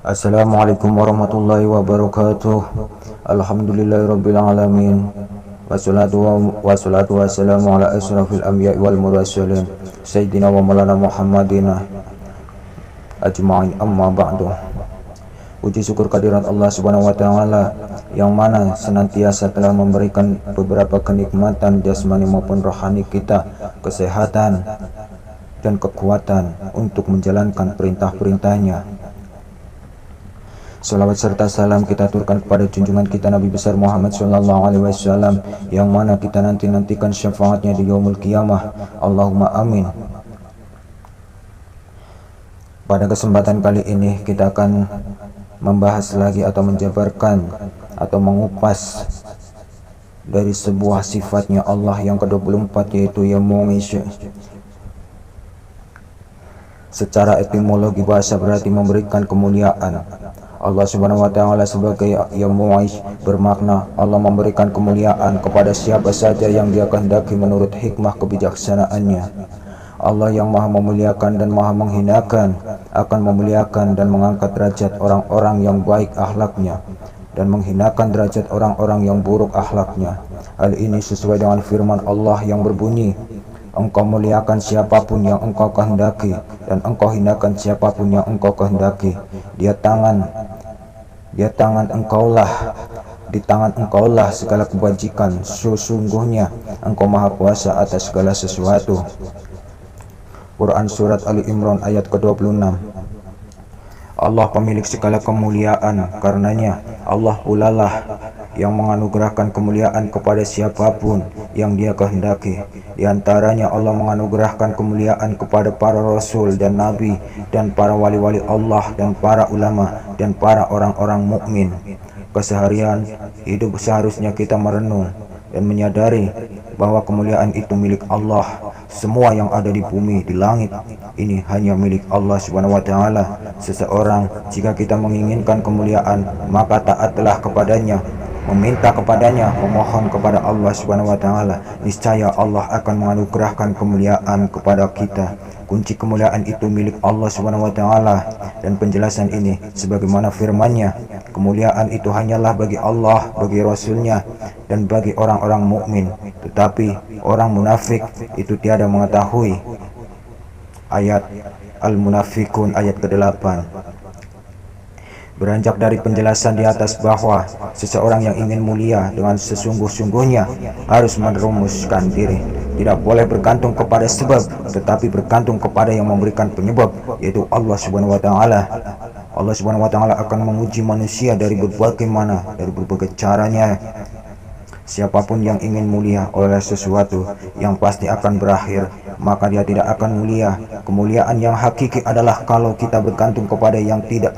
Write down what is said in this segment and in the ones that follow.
Assalamualaikum warahmatullahi wabarakatuh. Alhamdulillahirabbil alamin. Wassalatu wassalamu ala asyrafil anbiya'i wal mursalin sayyidina wa maulana Muhammadin ajma'in, amma ba'du. Puji syukur kehadirat Allah Subhanahu wa taala yang mana senantiasa telah memberikan beberapa kenikmatan jasmani maupun rohani kita, kesehatan dan kekuatan untuk menjalankan perintah-perintahnya. Salawat serta salam kita aturkan kepada junjungan kita Nabi besar Muhammad sallallahu alaihi wasallam yang mana kita nantikan syafaatnya di yaumul qiyamah. Allahumma amin. Pada kesempatan kali ini kita akan membahas lagi atau menjabarkan atau mengupas dari sebuah sifatnya Allah yang ke-24, yaitu yang Mu'is. Secara etimologi bahasa berarti memberikan kemuliaan. Allah Subhanahu wa taala sebagai yang Mu'is bermakna Allah memberikan kemuliaan kepada siapa saja yang Dia kehendaki menurut hikmah kebijaksanaannya. Allah yang Maha memuliakan dan Maha menghinakan akan memuliakan dan mengangkat derajat orang-orang yang baik akhlaknya dan menghinakan derajat orang-orang yang buruk akhlaknya. Hal ini sesuai dengan firman Allah yang berbunyi, Engkau muliakan siapapun yang Engkau kehendaki dan Engkau hinakan siapapun yang Engkau kehendaki. Di tangan Engkaulah segala kebajikan. Sesungguhnya Engkau Maha Kuasa atas segala sesuatu. Quran Surat Ali Imran ayat ke-26. Allah pemilik segala kemuliaan, karenanya Allah pulalah yang menganugerahkan kemuliaan kepada siapapun yang Dia kehendaki. Di antaranya Allah menganugerahkan kemuliaan kepada para rasul dan nabi dan para wali-wali Allah dan para ulama dan para orang-orang mukmin. Keseharian hidup seharusnya kita merenung dan menyadari bahwa kemuliaan itu milik Allah. Semua yang ada di bumi, di langit ini hanya milik Allah Subhanahu wa taala. Seseorang jika kita menginginkan kemuliaan, maka taatlah kepadanya, meminta kepadanya, memohon kepada Allah Subhanahu wa taala. Niscaya Allah akan menganugerahkan kemuliaan kepada kita. Kunci kemuliaan itu milik Allah Subhanahu wa taala, dan penjelasan ini sebagaimana firman-Nya, kemuliaan itu hanyalah bagi Allah, bagi Rasul-Nya dan bagi orang-orang mukmin. Tetapi orang munafik itu tiada mengetahui. Ayat Al-Munafikun ayat ke-8. Beranjak dari penjelasan di atas bahwa seseorang yang ingin mulia dengan sesungguh-sungguhnya harus merumuskan diri, tidak boleh bergantung kepada sebab, tetapi bergantung kepada yang memberikan penyebab, yaitu Allah Subhanahu wa taala. Allah Subhanahu wa taala akan menguji manusia dari berbagai caranya. Siapapun yang ingin mulia oleh sesuatu yang pasti akan berakhir, maka dia tidak akan mulia. Kemuliaan yang hakiki adalah kalau kita bergantung kepada yang tidak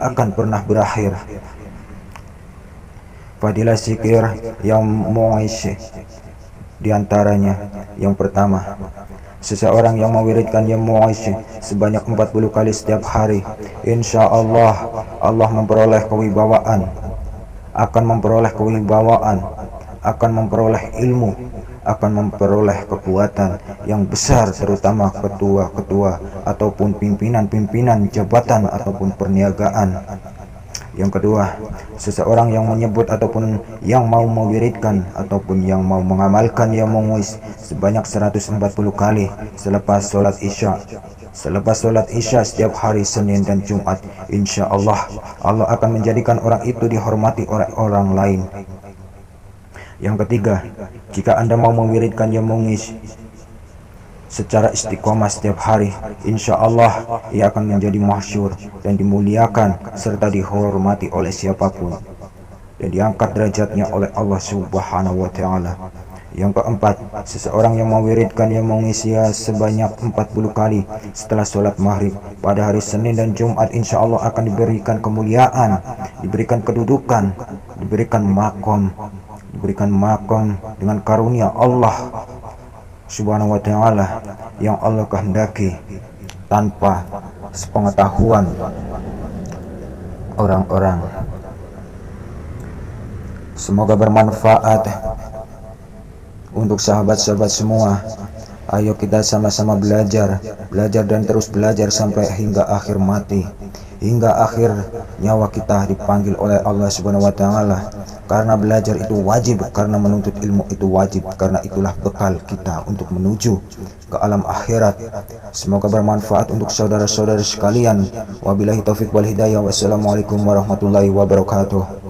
akan pernah berakhir. Fadilah zikir yang Mu'is di antaranya. Yang pertama, seseorang yang mewiridkan yang Mu'is sebanyak 40 kali setiap hari, insya Allah memperoleh kewibawaan, akan memperoleh ilmu, akan memperoleh kekuatan yang besar, terutama ketua-ketua ataupun pimpinan-pimpinan jabatan ataupun perniagaan. Yang kedua, seseorang yang menyebut ataupun yang mau mewiridkan ataupun yang mau mengamalkan yang Mu'is sebanyak 140 kali selepas sholat isya setiap hari Senin dan Jumat, insya Allah akan menjadikan orang itu dihormati oleh orang lain. Yang ketiga, jika Anda mau mewiridkan yang Mu'is secara istiqomah setiap hari, insya Allah ia akan menjadi masyhur dan dimuliakan serta dihormati oleh siapapun dan diangkat derajatnya oleh Allah Subhanahu wa taala. Yang keempat, seseorang yang mewiridkan yang Mu'is sebanyak 40 kali setelah sholat maghrib pada hari Senin dan Jumat, insya Allah akan diberikan kemuliaan, diberikan kedudukan, diberikan makom dengan karunia Allah Subhanahu wa taala yang Allah kehendaki tanpa sepengetahuan orang-orang. Semoga bermanfaat untuk sahabat-sahabat semua. Ayo kita sama-sama belajar dan terus belajar sampai hingga akhir mati. hingga akhir nyawa kita dipanggil oleh Allah Subhanahu wa taala. Karena belajar itu wajib, karena menuntut ilmu itu wajib, karena itulah bekal kita untuk menuju ke alam akhirat. Semoga bermanfaat untuk saudara-saudara sekalian. Wabillahi taufik wal hidayah. Wassalamualaikum warahmatullahi wabarakatuh.